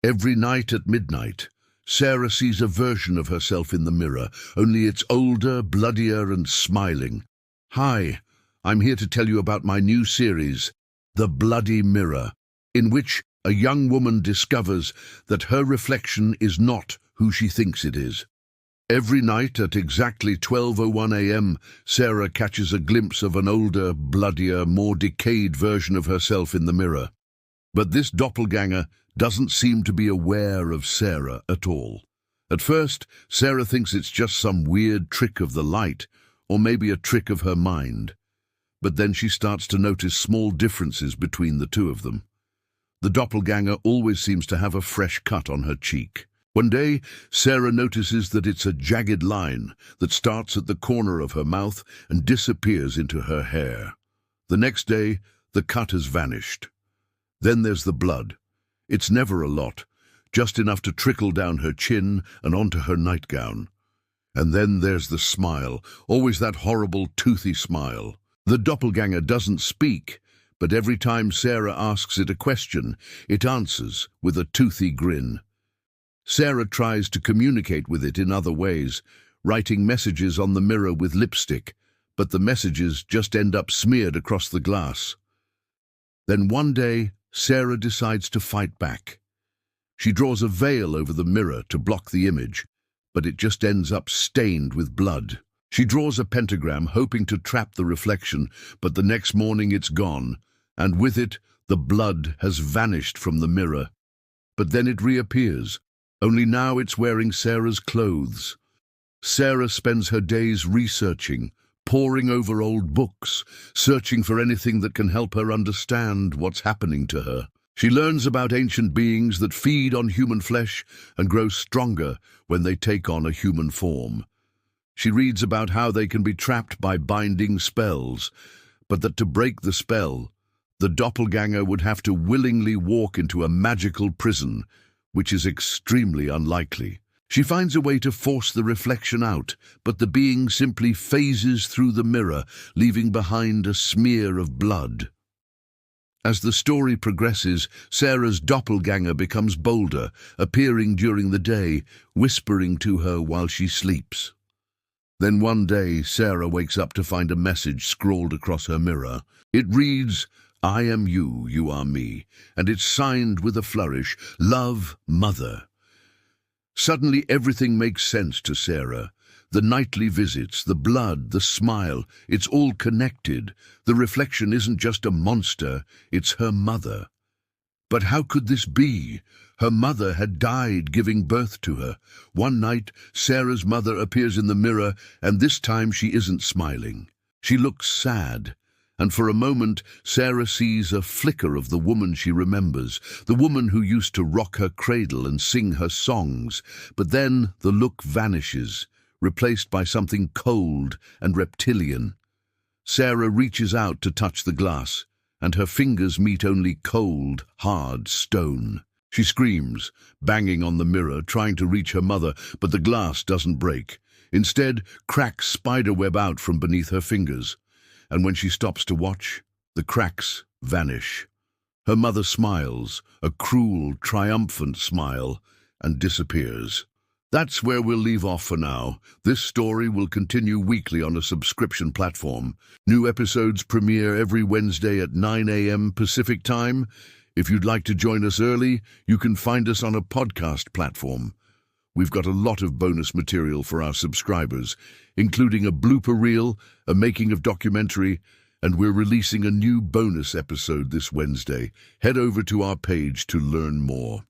Every night at midnight, Sarah sees a version of herself in the mirror, only it's older, bloodier, and smiling. Hi, I'm here to tell you about my new series, The Bloody Mirror, in which a young woman discovers that her reflection is not who she thinks it is. Every night at exactly 12:01 a.m., Sarah catches a glimpse of an older, bloodier, more decayed version of herself in the mirror. But this doppelganger doesn't seem to be aware of Sarah at all. At first, Sarah thinks it's just some weird trick of the light, or maybe a trick of her mind. But then she starts to notice small differences between the two of them. The doppelganger always seems to have a fresh cut on her cheek. One day, Sarah notices that it's a jagged line that starts at the corner of her mouth and disappears into her hair. The next day, the cut has vanished. Then there's the blood. It's never a lot, just enough to trickle down her chin and onto her nightgown. And then there's the smile, always that horrible, toothy smile. The doppelganger doesn't speak, but every time Sarah asks it a question, it answers with a toothy grin. Sarah tries to communicate with it in other ways, writing messages on the mirror with lipstick, but the messages just end up smeared across the glass. Then one day, Sarah decides to fight back. She draws a veil over the mirror to block the image, but it just ends up stained with blood. She draws a pentagram, hoping to trap the reflection, but the next morning it's gone, and with it, the blood has vanished from the mirror. But then it reappears, only now it's wearing Sarah's clothes. Sarah spends her days researching, poring over old books, searching for anything that can help her understand what's happening to her. She learns about ancient beings that feed on human flesh and grow stronger when they take on a human form. She reads about how they can be trapped by binding spells, but that to break the spell, the doppelganger would have to willingly walk into a magical prison, which is extremely unlikely. She finds a way to force the reflection out, but the being simply phases through the mirror, leaving behind a smear of blood. As the story progresses, Sarah's doppelganger becomes bolder, appearing during the day, whispering to her while she sleeps. Then one day, Sarah wakes up to find a message scrawled across her mirror. It reads, "I am you, you are me," and it's signed with a flourish, "Love, Mother." Suddenly everything makes sense to Sarah. The nightly visits, the blood, the smile, it's all connected. The reflection isn't just a monster, it's her mother. But how could this be? Her mother had died giving birth to her. One night, Sarah's mother appears in the mirror, and this time she isn't smiling. She looks sad. And for a moment, Sarah sees a flicker of the woman she remembers, the woman who used to rock her cradle and sing her songs. But then the look vanishes, replaced by something cold and reptilian. Sarah reaches out to touch the glass, and her fingers meet only cold, hard stone. She screams, banging on the mirror, trying to reach her mother, but the glass doesn't break. Instead, cracks spiderweb out from beneath her fingers. And when she stops to watch, the cracks vanish. Her mother smiles, a cruel, triumphant smile, and disappears. That's where we'll leave off for now. This story will continue weekly on a subscription platform. New episodes premiere every Wednesday at 9 a.m. Pacific Time. If you'd like to join us early, you can find us on a podcast platform. We've got a lot of bonus material for our subscribers, including a blooper reel, a making of documentary, and we're releasing a new bonus episode this Wednesday. Head over to our page to learn more.